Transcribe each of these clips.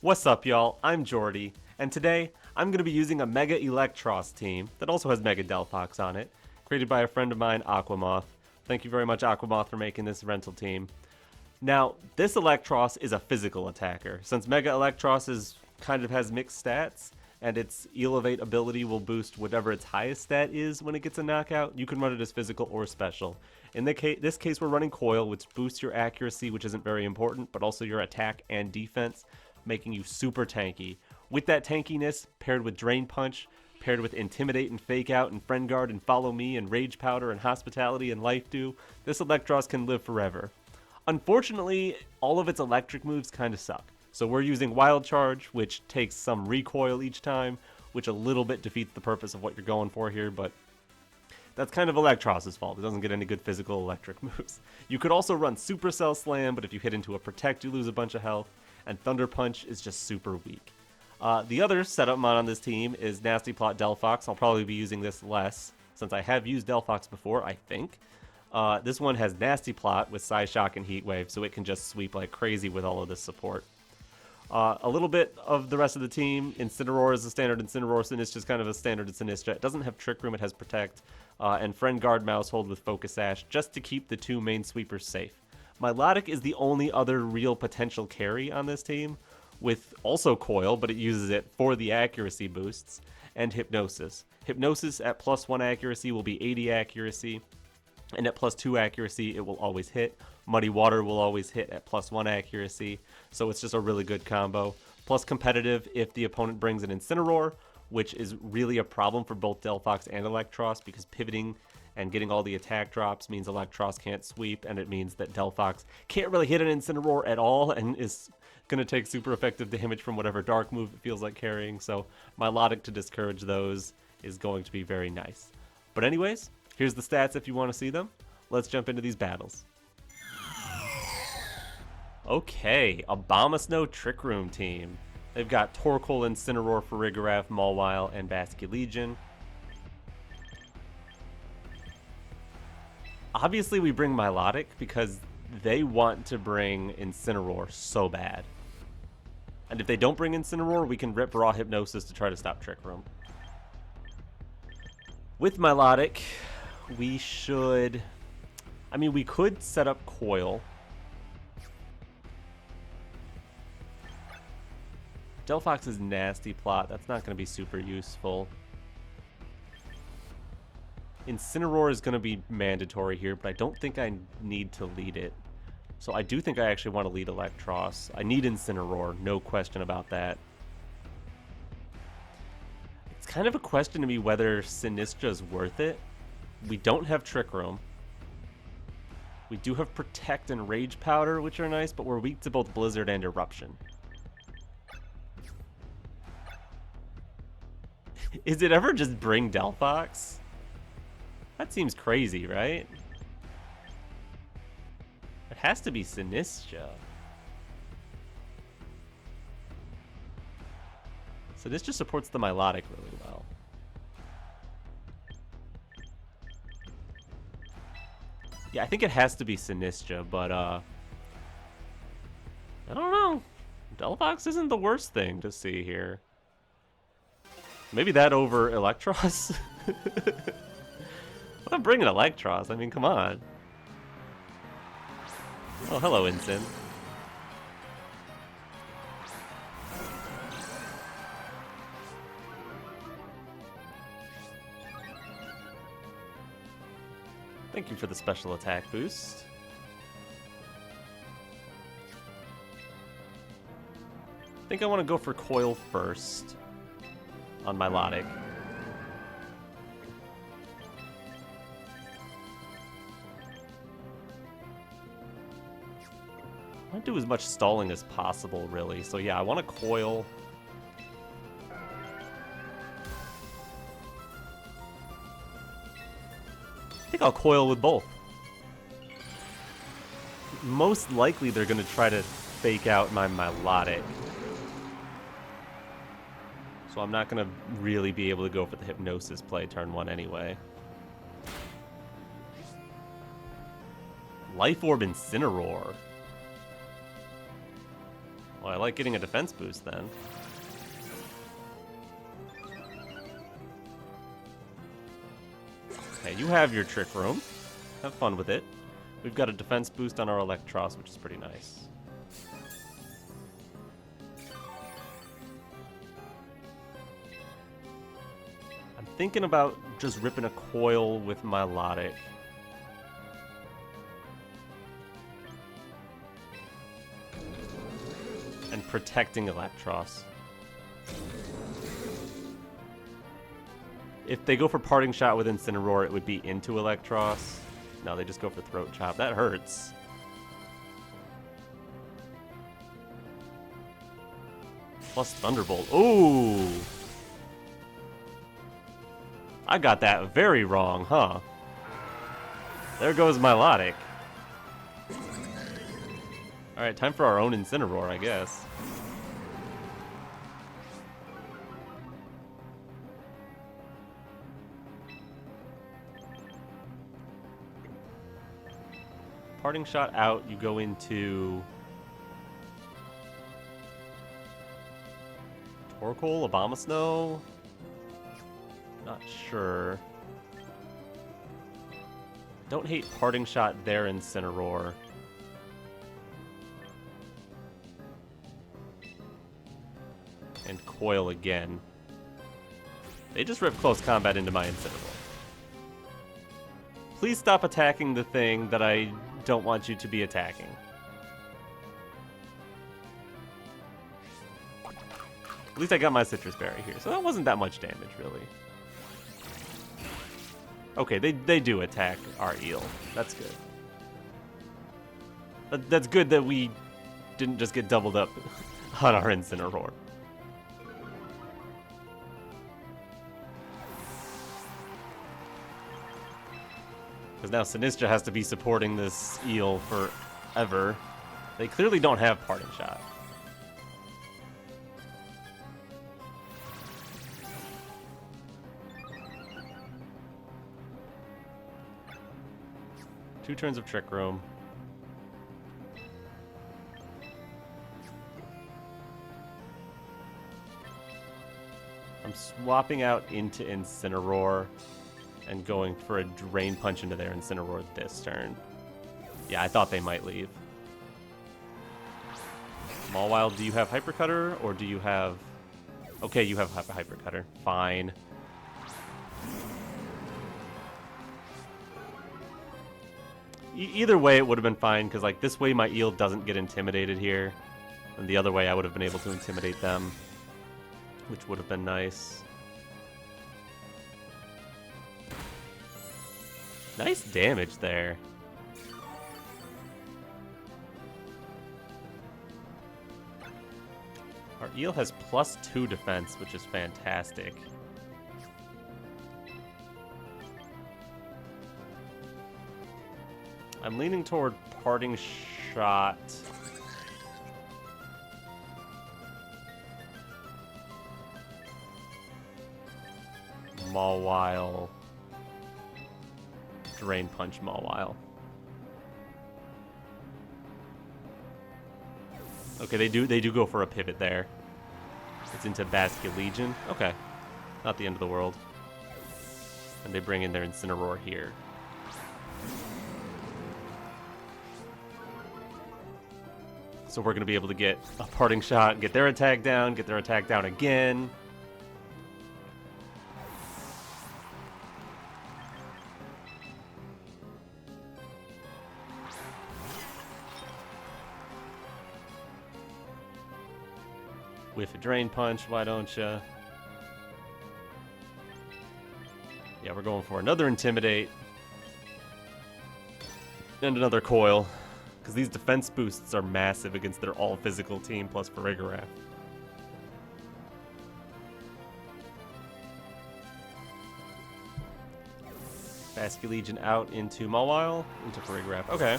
What's up, y'all? I'm Jordy, and today I'm going to be using a Mega Eelektross team that also has Mega Delphox on it, created by a friend of mine, Aquamoth. Thank you very much, Aquamoth, for making this rental team. Now, this Eelektross is a physical attacker. Since Mega Eelektross kind of has mixed stats, and its Elevate ability will boost whatever its highest stat is when it gets a knockout, you can run it as physical or special. In this case, we're running Coil, which boosts your accuracy, which isn't very important, but also your attack and defense, making you super tanky. With that tankiness, paired with Drain Punch, paired with Intimidate and Fake Out and Friend Guard and Follow Me and Rage Powder and Hospitality and Life Dew, this Eelektross can live forever. Unfortunately, all of its electric moves kind of suck. So we're using Wild Charge, which takes some recoil each time, which a little bit defeats the purpose of what you're going for here, but that's kind of Eelektross's fault. It doesn't get any good physical electric moves. You could also run Supercell Slam, but if you hit into a Protect, you lose a bunch of health, and Thunder Punch is just super weak. The other setup mod on this team is Nasty Plot Delphox. I'll probably be using this less, since I have used Delphox before, I think. This one has Nasty Plot with Psyshock and Heat Wave, so it can just sweep like crazy with all of this support. A little bit of the rest of the team. Incineroar is a standard Incineroar, Sinistcha is kind of a standard Sinistcha. It doesn't have Trick Room, it has Protect, and Friend Guard Maushold with Focus Sash, just to keep the two main sweepers safe. Milotic is the only other real potential carry on this team, with also Coil, but it uses it for the accuracy boosts, and Hypnosis. Hypnosis at +1 accuracy will be 80 accuracy, and at +2 accuracy it will always hit. Muddy Water will always hit at +1 accuracy, so it's just a really good combo. Plus competitive if the opponent brings an Incineroar, which is really a problem for both Delphox and Eelektross, because pivoting and getting all the attack drops means Eelektross can't sweep, and it means that Delphox can't really hit an Incineroar at all, and is going to take super effective damage from whatever dark move it feels like carrying, so Milotic to discourage those is going to be very nice. But anyways, here's the stats if you want to see them. Let's jump into these battles. Okay, Abomasnow Trick Room team. They've got Torkoal, Incineroar, Farigiraf, Mawile, and Basculegion. Obviously, we bring Milotic because they want to bring Incineroar so bad. And if they don't bring Incineroar, we can rip Raw Hypnosis to try to stop Trick Room. With Milotic, we should... we could set up Coil. Delphox's Nasty Plot, that's not going to be super useful. Incineroar is going to be mandatory here, but I don't think I need to lead it. So I do think I actually want to lead Eelektross. I need Incineroar, no question about that. It's kind of a question to me whether Sinistcha is worth it. We don't have Trick Room. We do have Protect and Rage Powder, which are nice, but we're weak to both Blizzard and Eruption. Is it ever just bring Delphox? That seems crazy, right? It has to be Sinistcha. Sinistcha supports the Milotic really well. Yeah, I think it has to be Sinistcha, but I don't know. Delphox isn't the worst thing to see here. Maybe that over Eelektross? I'm bringing Eelektross, come on. Oh, hello, Incin. Thank you for the special attack boost. I think I want to go for Coil first on Milotic. I want to do as much stalling as possible, really. So yeah, I want to Coil. I think I'll Coil with both. Most likely they're going to try to fake out my Milotic. So I'm not going to really be able to go for the Hypnosis play turn 1 anyway. Life Orb Incineroar. Well, I like getting a defense boost then. Okay, you have your Trick Room. Have fun with it. We've got a defense boost on our Eelektross, which is pretty nice. I'm thinking about just ripping a Coil with Milotic. And protecting Eelektross. If they go for Parting Shot with Incineroar, it would be into Eelektross. No, they just go for Throat Chop. That hurts. Plus Thunderbolt. Ooh! I got that very wrong, huh? There goes Milotic. Alright, time for our own Incineroar, I guess. Parting Shot out, you go into Torkoal, Abomasnow? Not sure. Don't hate Parting Shot there, Incineroar. And Coil again. They just ripped Close Combat into my Incineroar. Please stop attacking the thing that I don't want you to be attacking. At least I got my Sitrus Berry here, so that wasn't that much damage, really. Okay, they do attack our Eel. That's good. That's good that we didn't just get doubled up on our Incineroar. Because now Sinistcha has to be supporting this Eel forever. They clearly don't have Parting Shot. Two turns of Trick Room. I'm swapping out into Incineroar and going for a Drain Punch into their Incineroar this turn. Yeah, I thought they might leave. Mawile, do you have Hyper Cutter or do you have... Okay, you have Hyper Cutter. Fine. Either way, it would have been fine, because like this way my Eel doesn't get intimidated here. And the other way I would have been able to intimidate them, which would have been nice. Nice damage there. Our Eel has +2 defense, which is fantastic. I'm leaning toward Parting Shot. Mawile. Drain Punch Mawile. Okay, they do go for a pivot there. It's into Basculegion. Okay. Not the end of the world. And they bring in their Incineroar here. So we're going to be able to get a Parting Shot, get their attack down again. With a Drain Punch, why don't ya? Yeah, we're going for another Intimidate. And another Coil. Because these defense boosts are massive against their all-physical team plus Farigiraf. Basculegion out into Mawile, into Farigiraf. Okay.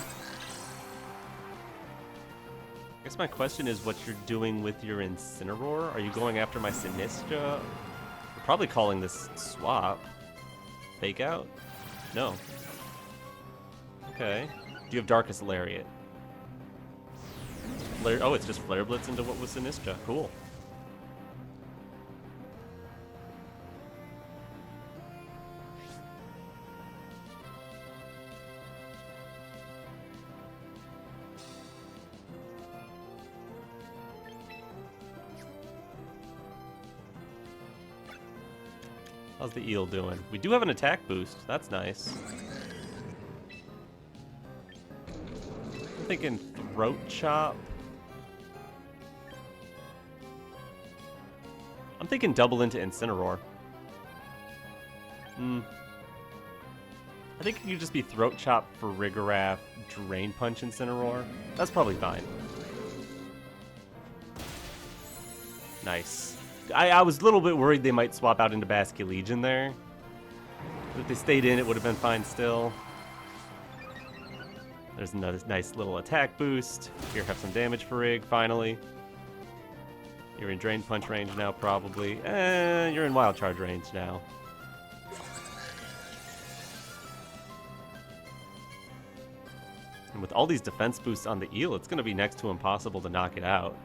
I guess my question is what you're doing with your Incineroar. Are you going after my Sinistcha? You're probably calling this swap. Fake out? No. Okay. Do you have Darkest Lariat? Flare, oh, it's just Flare Blitz into what was Sinistcha. Cool. How's the eel doing? We do have an attack boost. That's nice. I'm thinking Throat Chop. I'm thinking double into Incineroar. I think it could just be Throat Chop for Rigoraph, Drain Punch Incineroar. That's probably fine. Nice. I was a little bit worried they might swap out into Basculegion there. But if they stayed in, it would have been fine still. There's another nice little attack boost. Here, have some damage for Rig, finally. You're in Drain Punch range now, probably. You're in Wild Charge range now. And with all these defense boosts on the eel, it's going to be next to impossible to knock it out.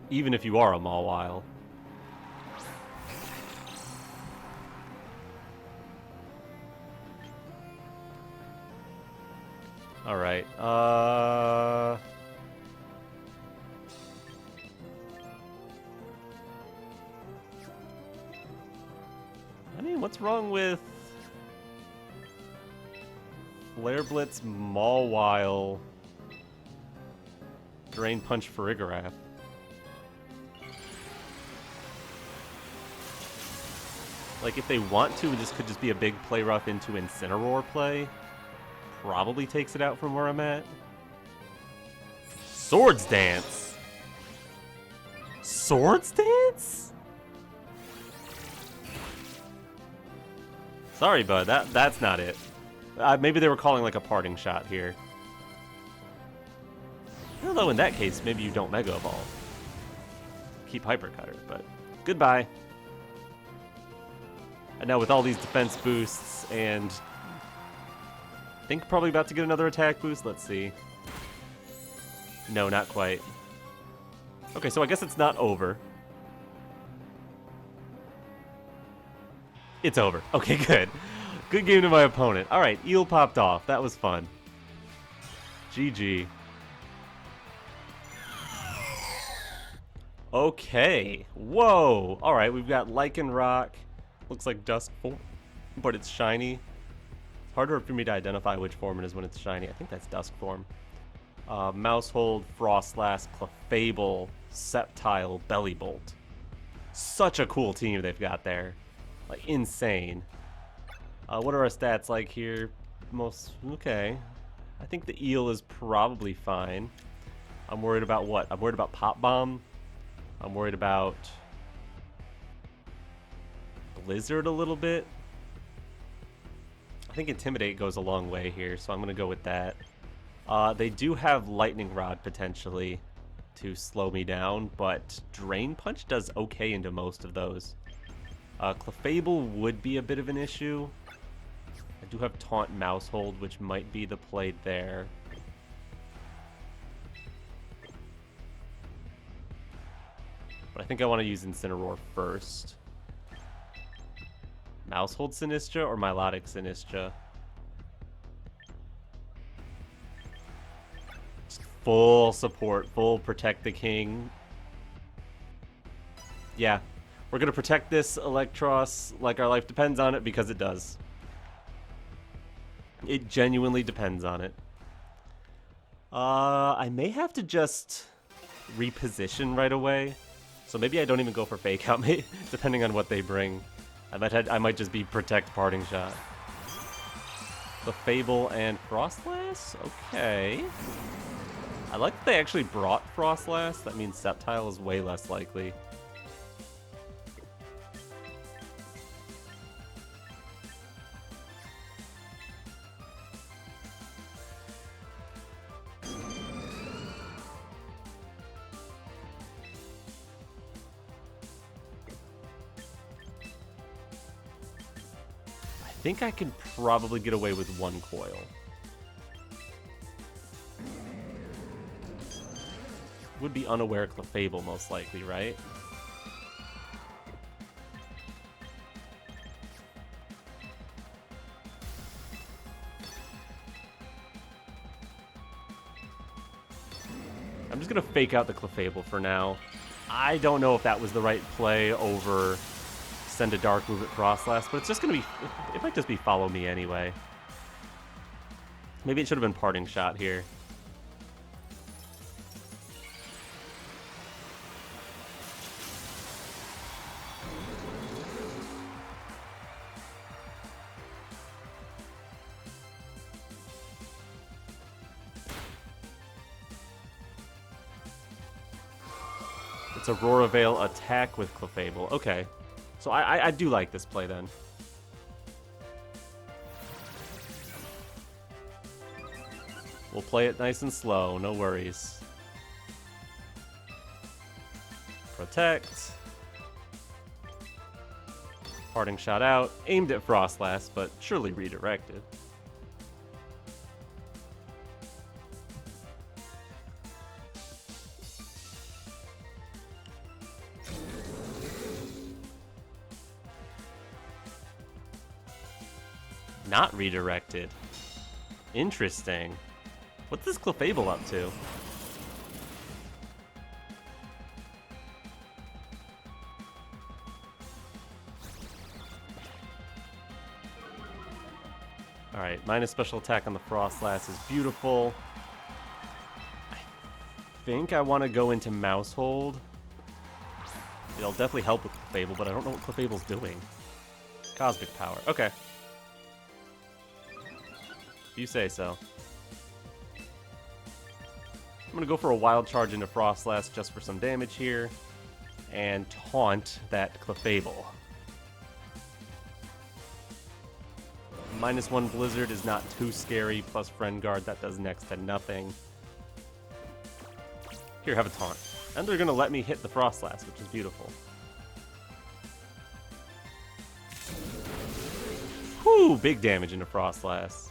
Even if you are a Mawile. Alright, I mean, what's wrong with Flare Blitz, Mawile, Drain Punch for Rigoraph? Like, if they want to, this could just be a big play rough into Incineroar play. Probably takes it out from where I'm at. Swords Dance? Swords Dance? Sorry, bud. That's not it. Maybe they were calling like a parting shot here. Although in that case, maybe you don't Mega Evolve. Keep Hyper Cutter, but goodbye. And now with all these defense boosts and I think probably about to get another attack boost. Let's see. No, not quite. Okay, so I guess it's not over. It's over. Okay, good. Good game to my opponent. All right, Eel popped off. That was fun. GG. Okay. Whoa. All right, we've got Lichen Rock. Looks like Dusk form, but it's shiny. It's harder for me to identify which form it is when it's shiny. I think that's Dusk form. Maushold, Frostlass, Clefable, Sceptile, Bellybolt. Such a cool team they've got there. Like, insane. What are our stats like here? Okay. I think the eel is probably fine. I'm worried about what? I'm worried about Pop Bomb. I'm worried about Blizzard a little bit. I think Intimidate goes a long way here, so I'm going to go with that. They do have Lightning Rod potentially to slow me down, but Drain Punch does okay into most of those. Clefable would be a bit of an issue. I do have Taunt Maushold, which might be the play there. But I think I want to use Incineroar first. Maushold Sinistcha or Milotic Sinistcha? Full support, full protect the king. Yeah, we're going to protect this Eelektross like our life depends on it, because it does. It genuinely depends on it. I may have to just reposition right away. So maybe I don't even go for Fake Out, depending on what they bring. I might just be Protect Parting Shot. The Fable and Frostlass? Okay. I like that they actually brought Frostlass. That means Sceptile is way less likely. I think I can probably get away with one Coil. would be unaware Clefable most likely, right? I'm just gonna fake out the Clefable for now. I don't know if that was the right play over send a dark move at Frostlass, but it's just gonna be, it might just be follow me anyway. Maybe it should have been parting shot here. It's Aurora Veil attack with Clefable. Okay. So I do like this play then. We'll play it nice and slow, no worries. Protect. Parting shot out. Aimed at Frostlass, but surely redirected. Not redirected. Interesting. What's this Clefable up to? Alright, minus special attack on the Frostlass is beautiful. I think I want to go into Maushold. It'll definitely help with Clefable, but I don't know what Clefable's doing. Cosmic Power. Okay. If you say so. I'm going to go for a Wild Charge into Frostlass just for some damage here. And taunt that Clefable. -1 Blizzard is not too scary, plus Friend Guard, that does next to nothing. Here, have a taunt. And they're going to let me hit the Frostlass, which is beautiful. Whew, big damage into Frostlass.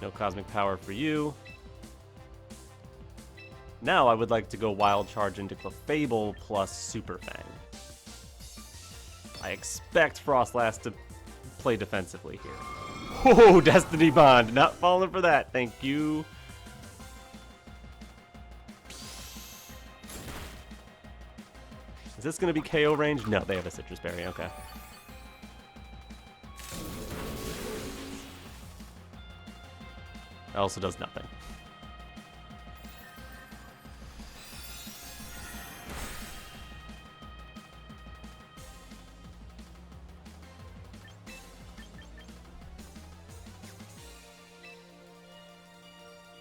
No Cosmic Power for you. Now I would like to go Wild Charge into Clefable plus Super Fang. I expect Frostlass to play defensively here. Oh, Destiny Bond! Not falling for that, thank you. Is this going to be KO range? No, they have a Sitrus Berry, okay. It also does nothing.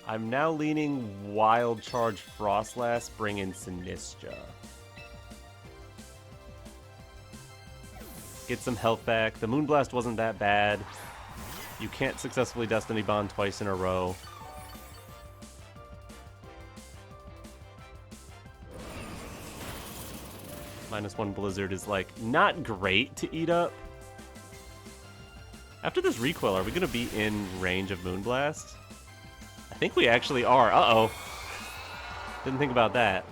I'm now leaning Wild Charge Frostlass, bring in Sinistcha. Get some health back. The Moonblast wasn't that bad. You can't successfully Destiny Bond twice in a row. -1 Blizzard is, like, not great to eat up. After this recoil, are we going to be in range of Moonblast? I think we actually are. Uh-oh. Didn't think about that.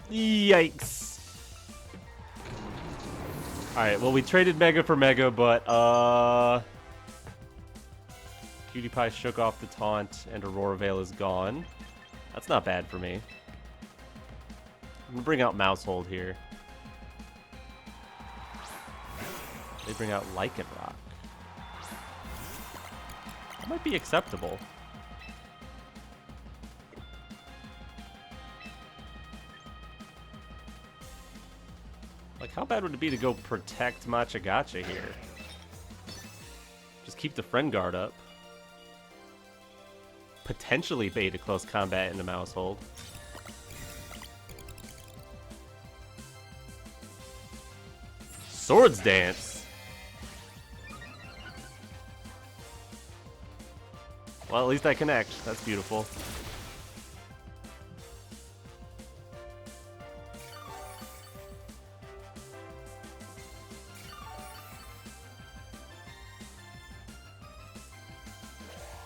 Yikes. Alright, well, we traded Mega for Mega, but, Cutie Pie shook off the taunt, and Aurora Veil is gone. That's not bad for me. I'm gonna bring out Maushold here. They bring out Lycanroc. That might be acceptable. Like, how bad would it be to go protect Machagacha here? Just keep the Friend Guard up. Potentially bait a close combat into Maushold. Swords Dance! Well, at least I connect. That's beautiful.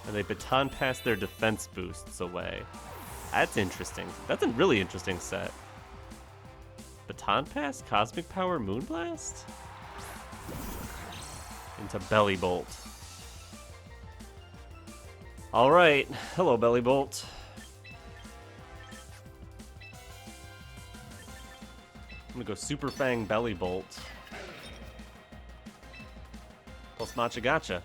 And they baton pass their defense boosts away. That's interesting. That's a really interesting set. Baton pass, Cosmic Power, Moonblast? Into Belly Bolt. Alright, hello Belly Bolt. I'm gonna go Super Fang Belly Bolt. Plus Matcha Gotcha.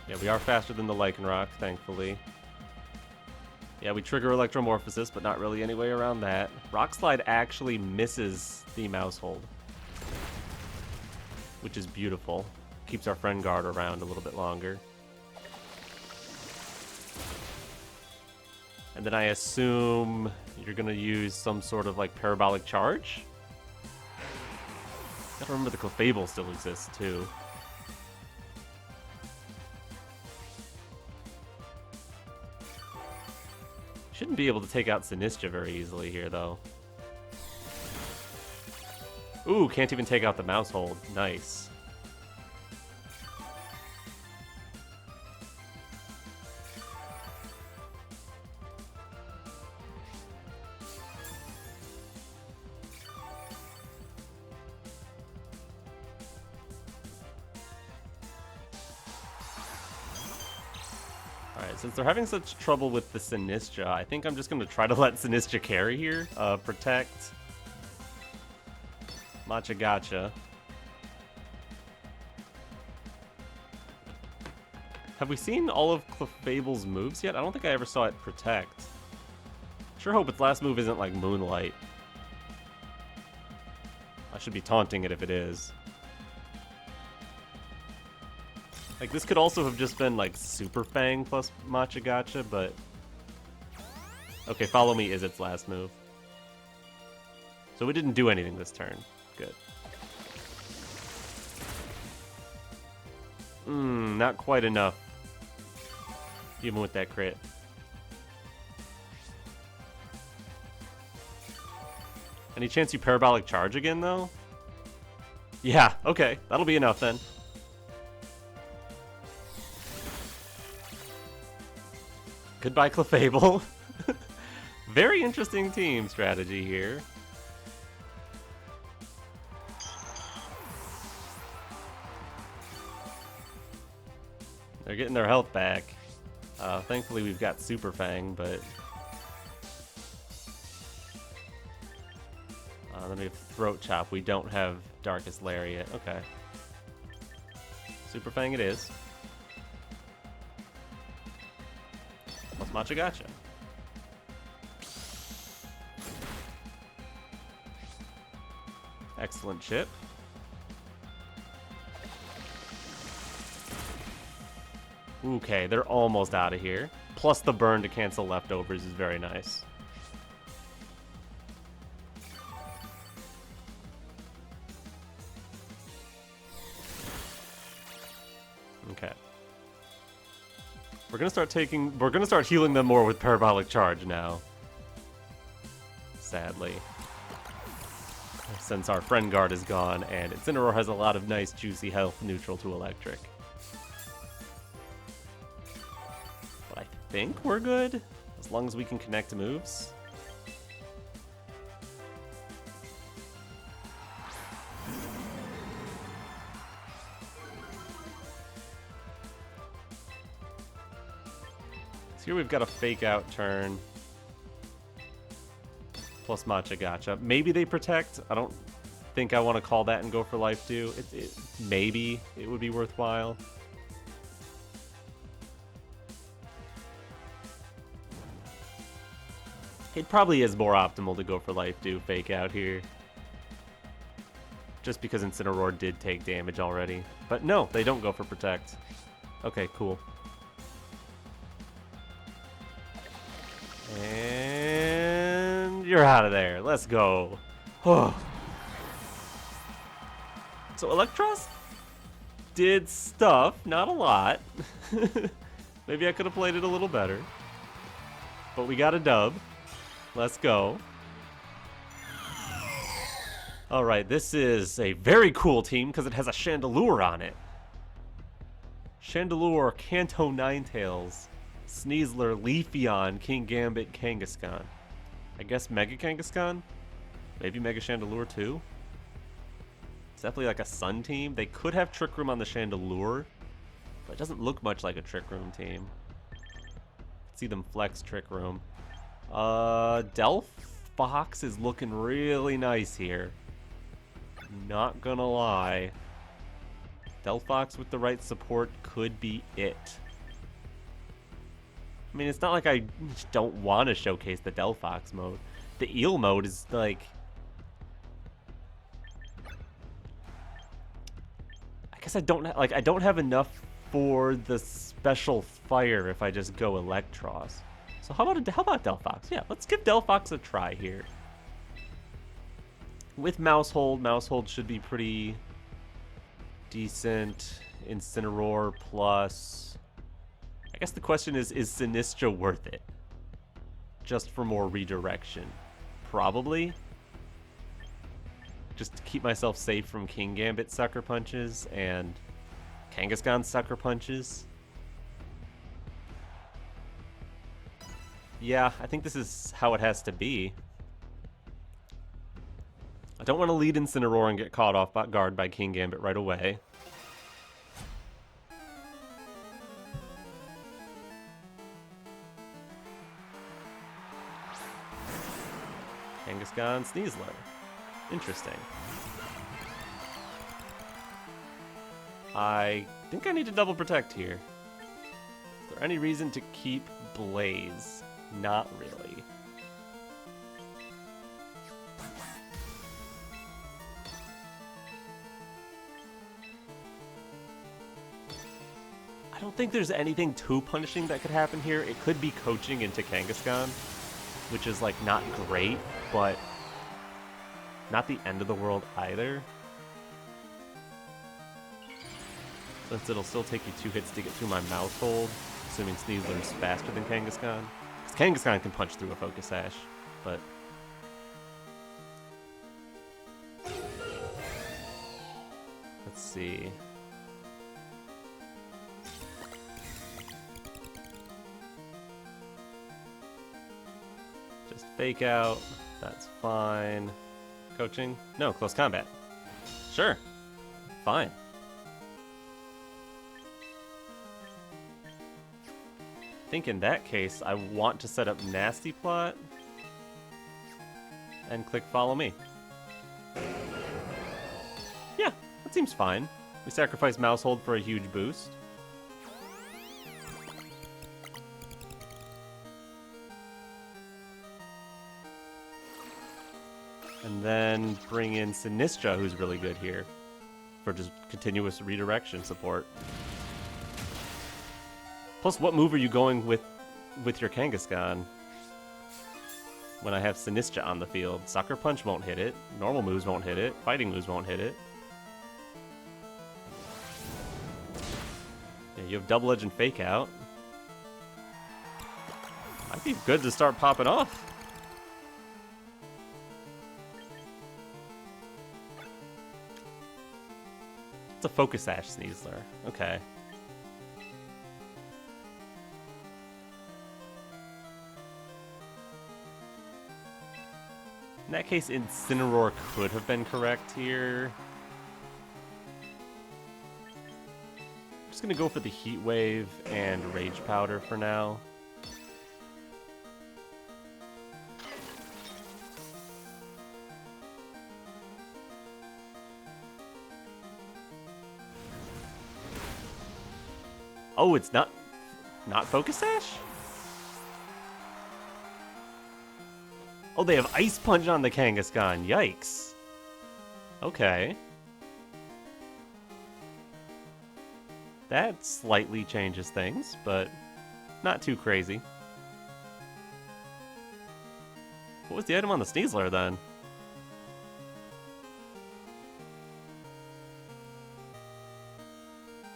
Yeah, we are faster than the Lycanroc, thankfully. Yeah, we trigger Electromorphosis, but not really any way around that. Rock Slide actually misses the Maushold, which is beautiful. Keeps our friend guard around a little bit longer. And then I assume you're gonna use some sort of like parabolic charge? Gotta remember the Clefable still exists too. Shouldn't be able to take out Sinistcha very easily here, though. Ooh, can't even take out the Maushold. Nice. Alright, since they're having such trouble with the Sinistcha, I think I'm just going to try to let Sinistcha carry here. Protect. Matcha Gotcha. Have we seen all of Clefable's moves yet? I don't think I ever saw it Protect. Sure hope its last move isn't like Moonlight. I should be taunting it if it is. Like, this could also have just been, like, Super Fang plus Matcha Gotcha, but... Okay, Follow Me is its last move. So it didn't do anything this turn. Good. Not quite enough. Even with that crit. Any chance you Parabolic Charge again, though? Yeah, okay. That'll be enough, then. Goodbye, Clefable. Very interesting team strategy here. They're getting their health back. Thankfully, we've got Super Fang, but... then we have Throat Chop. We don't have Darkest Lariat. Okay. Super Fang it is. Plus Matcha Gotcha. Excellent chip. Okay, they're almost out of here. Plus the burn to cancel leftovers is very nice. Okay. We're gonna start healing them more with Parabolic Charge now. Sadly. Since our friend guard is gone, and Incineroar has a lot of nice juicy health neutral to electric. But I think we're good, as long as we can connect moves. So here we've got a fake out turn. Plus Matcha Gotcha. Maybe they protect. I don't think I want to call that and go for life too. Maybe it would be worthwhile. It probably is more optimal to go for life do fake out here. Just because Incineroar did take damage already. But no, they don't go for protect. Okay, cool. And you're out of there. Let's go. So Eelektross did stuff, not a lot. Maybe I could have played it a little better. But we got a dub. Let's go. Alright, this is a very cool team because it has a Chandelure on it. Chandelure, Kanto Ninetales, Sneasler, Leafeon, King Gambit, Kangaskhan. I guess Mega Kangaskhan? Maybe Mega Chandelure too? It's definitely like a Sun team. They could have Trick Room on the Chandelure, but it doesn't look much like a Trick Room team. See them flex Trick Room. Delphox is looking really nice here. Not gonna lie. Delphox with the right support could be it. I mean, it's not like I don't want to showcase the Delphox mode. The Eel mode is like... I guess I don't have enough for the special fire if I just go Eelektross. So how about Delphox? Yeah, let's give Delphox a try here. With Maushold should be pretty decent. Incineroar plus... I guess the question is Sinistcha worth it? Just for more redirection? Probably. Just to keep myself safe from King Gambit sucker punches and Kangaskhan sucker punches. Yeah, I think this is how it has to be. I don't want to lead Incineroar and get caught off guard by King Gambit right away. Kangaskhan, Sneasler. Interesting. I think I need to double protect here. Is there any reason to keep Blaze? Not really. I don't think there's anything too punishing that could happen here. It could be coaching into Kangaskhan, which is like not great, but not the end of the world either. Since it'll still take you 2 hits to get through my Maushold, assuming Sneasler's faster than Kangaskhan. Because Kangaskhan can punch through a Focus Sash, but... Let's see. Just fake out. That's fine. Coaching? No, close combat. Sure. Fine. I think in that case, I want to set up Nasty Plot and click Follow Me. Yeah, that seems fine. We sacrifice Maushold for a huge boost. And then bring in Sinistcha, who's really good here, for just continuous redirection support. Plus, what move are you going with your Kangaskhan? When I have Sinistcha on the field. Sucker Punch won't hit it. Normal moves won't hit it. Fighting moves won't hit it. Yeah, you have Double Edge and Fake Out. Might be good to start popping off. It's a Focus Sash Sneasler. Okay. In that case, Incineroar could have been correct here. I'm just gonna go for the Heat Wave and Rage Powder for now. Oh, it's not Focus Sash? Oh, they have Ice Punch on the Kangaskhan. Yikes. Okay. That slightly changes things, but not too crazy. What was the item on the Sneasler then?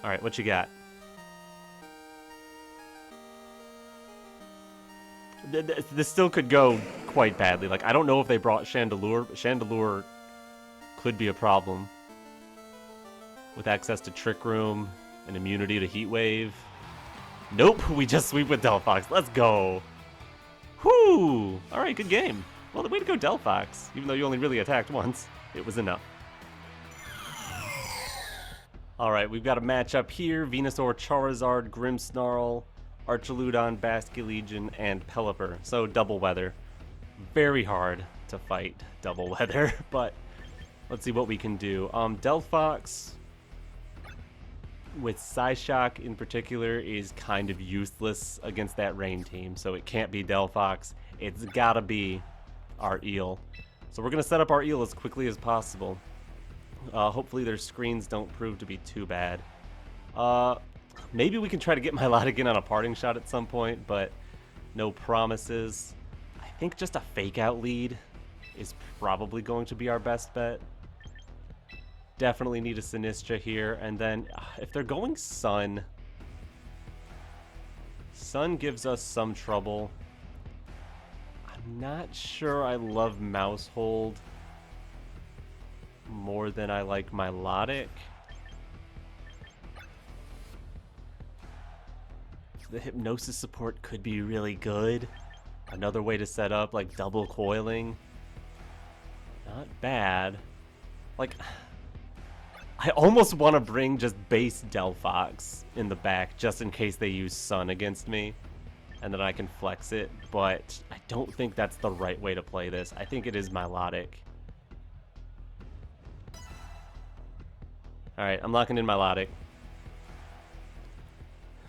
Alright, what you got? This still could go quite badly. Like, I don't know if they brought Chandelure, but Chandelure could be a problem. With access to Trick Room and immunity to Heat Wave. Nope, we just sweep with Delphox. Let's go. Whoo! Alright, good game. Well, the way to go, Delphox. Even though you only really attacked once, it was enough. Alright, we've got a matchup here. Venusaur, Charizard, Grimmsnarl, Archaludon, Basculegion, and Pelipper. So, double weather. Very hard to fight double weather, but let's see what we can do. Delphox, with Psyshock in particular, is kind of useless against that rain team, so it can't be Delphox. It's gotta be our Eel. So we're gonna set up our Eel as quickly as possible. Hopefully their screens don't prove to be too bad. Maybe we can try to get Milotic in on a parting shot at some point, but no promises. I think just a fake out lead is probably going to be our best bet. Definitely need a Sinistcha here, and then if they're going Sun, Sun gives us some trouble. I'm not sure I love Maushold more than I like Milotic. The Hypnosis support could be really good. Another way to set up, like double coiling. Not bad. Like, I almost want to bring just base Delphox in the back just in case they use Sun against me, and then I can flex it, but I don't think that's the right way to play this. I think it is Milotic. Alright, I'm locking in Milotic.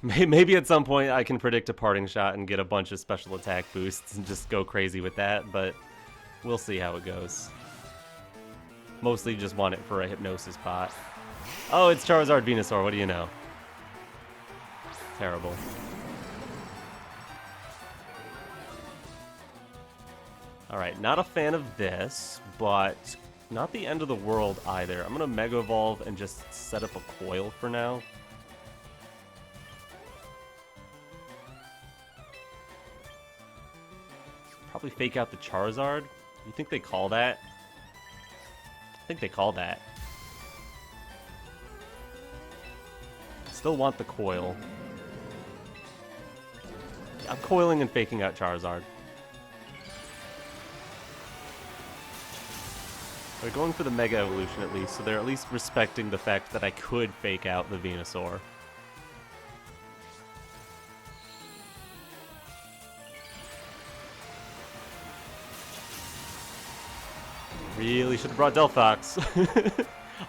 Maybe at some point I can predict a parting shot and get a bunch of special attack boosts and just go crazy with that, but we'll see how it goes. Mostly just want it for a Hypnosis pot. Oh, it's Charizard Venusaur, what do you know? Terrible. Alright, not a fan of this, but not the end of the world either. I'm gonna Mega Evolve and just set up a Coil for now. Probably fake out the Charizard. You think they call that? I think they call that. Still want the Coil. I'm coiling and faking out Charizard. They're going for the Mega Evolution at least, so they're at least respecting the fact that I could fake out the Venusaur. Really should have brought Delphox.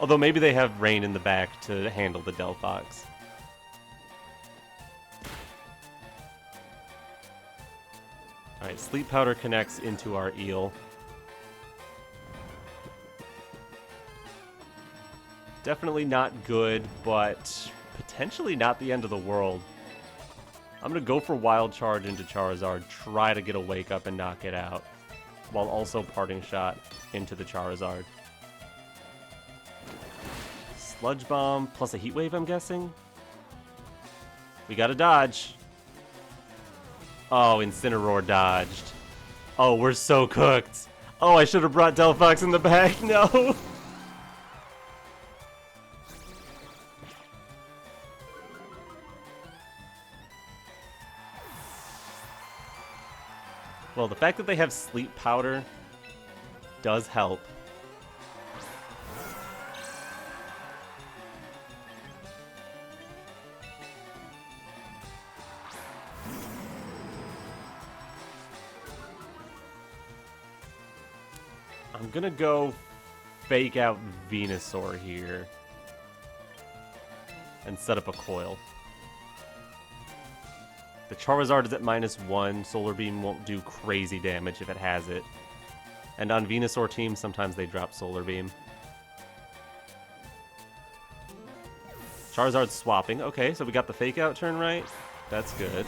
Although maybe they have Rain in the back to handle the Delphox. Alright, Sleep Powder connects into our Eel. Definitely not good, but potentially not the end of the world. I'm going to go for Wild Charge into Charizard, try to get a Wake Up and knock it out, while also Parting Shot into the Charizard. Sludge Bomb plus a Heat Wave, I'm guessing? We got a dodge. Oh, Incineroar dodged. Oh, we're so cooked. Oh, I should have brought Delphox in the back. No. Well, the fact that they have Sleep Powder does help. I'm gonna go fake out Venusaur here and set up a Coil. The Charizard is at -1. Solar Beam won't do crazy damage if it has it. And on Venusaur teams, sometimes they drop Solar Beam. Charizard's swapping. Okay, so we got the fake out turn right. That's good.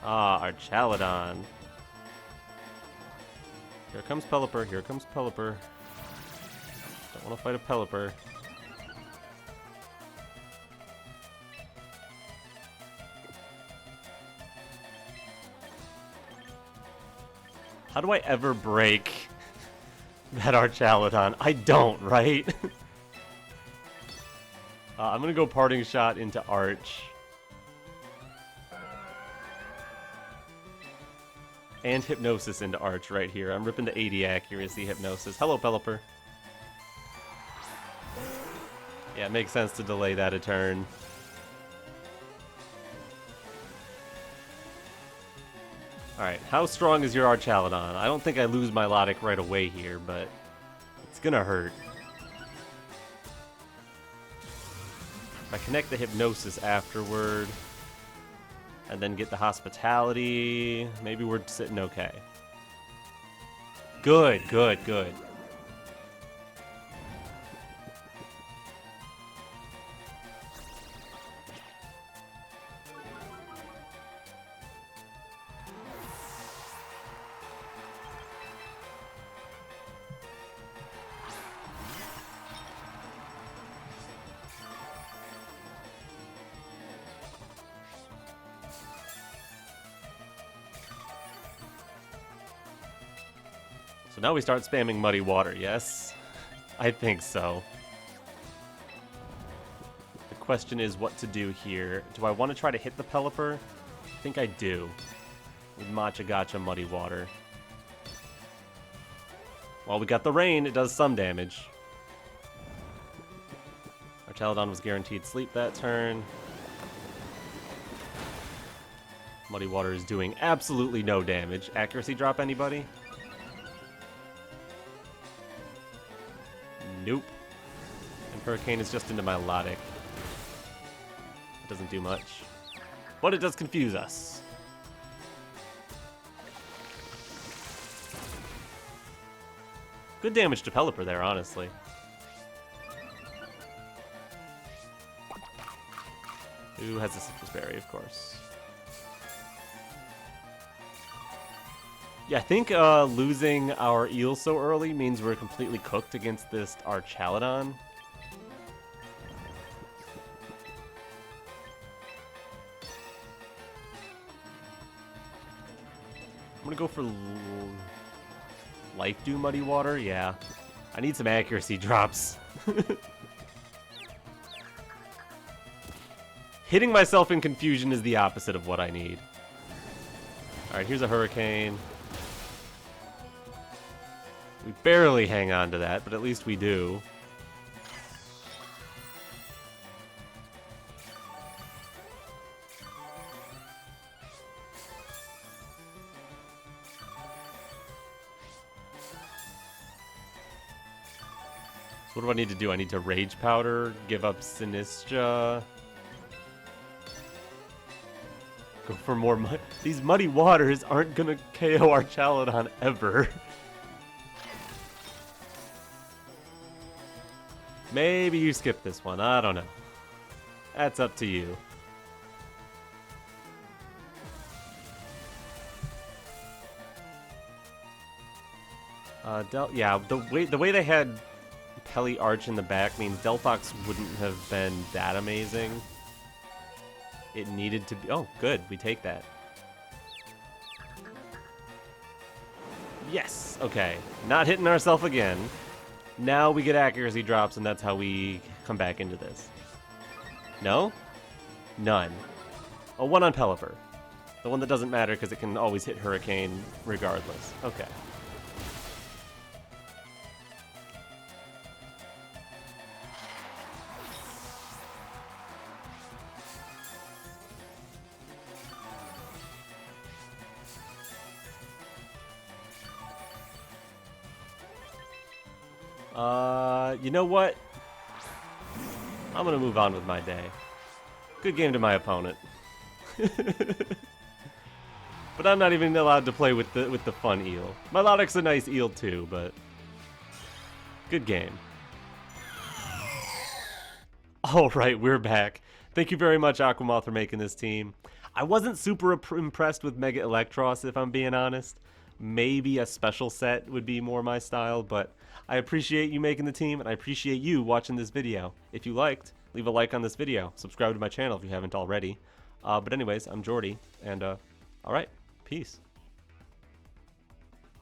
Ah, Archaludon. Here comes Pelipper. Here comes Pelipper. Don't want to fight a Pelipper. How do I ever break that Archaladon. I don't, right? I'm gonna go Parting Shot into Arch. And Hypnosis into Arch right here. I'm ripping to 80 accuracy Hypnosis. Hello, Pelipper. Yeah, it makes sense to delay that a turn. Alright, how strong is your Archaladon? I don't think I lose Milotic right away here, but it's gonna hurt. If I connect the Hypnosis afterward, and then get the Hospitality, maybe we're sitting okay. Good, good, good. So now we start spamming Muddy Water, yes? I think so. The question is what to do here. Do I want to try to hit the Pelipper? I think I do. With Matcha Gotcha Muddy Water. Well, we got the rain. It does some damage. Archaladon was guaranteed sleep that turn. Muddy Water is doing absolutely no damage. Accuracy drop, anybody? Nope. And Hurricane is just into Milotic. It doesn't do much. But it does confuse us. Good damage to Pelipper there, honestly. Who has a Citrus Berry, of course. Yeah, I think losing our Eel so early means we're completely cooked against this Archaladon. I'm gonna go for Life Dew Muddy Water. Yeah, I need some accuracy drops. Hitting myself in confusion is the opposite of what I need. Alright, here's a Hurricane. We barely hang on to that, but at least we do. So what do I need to do? I need to Rage Powder, give up Sinistcha. Go for more mud. These Muddy Waters aren't gonna KO Archaladon ever. Maybe you skip this one. I don't know. That's up to you. Yeah, the way they had Peli Arch in the back means Delphox wouldn't have been that amazing. It needed to be. Oh, good. We take that. Yes. Okay. Not hitting ourselves again. Now we get accuracy drops, and that's how we come back into this. No? None. Oh, one on Pelipper. The one that doesn't matter because it can always hit Hurricane regardless. Okay. You know what? I'm gonna move on with my day. Good game to my opponent. But I'm not even allowed to play with the fun eel. Milotic's a nice eel too, but good game. Alright, we're back. Thank you very much, Aquamoth, for making this team. I wasn't super impressed with Mega Eelektross, if I'm being honest. Maybe a special set would be more my style, but I appreciate you making the team, and I appreciate you watching this video. If you liked, leave a like on this video. Subscribe to my channel if you haven't already. But anyways, I'm Jordy, and alright, peace.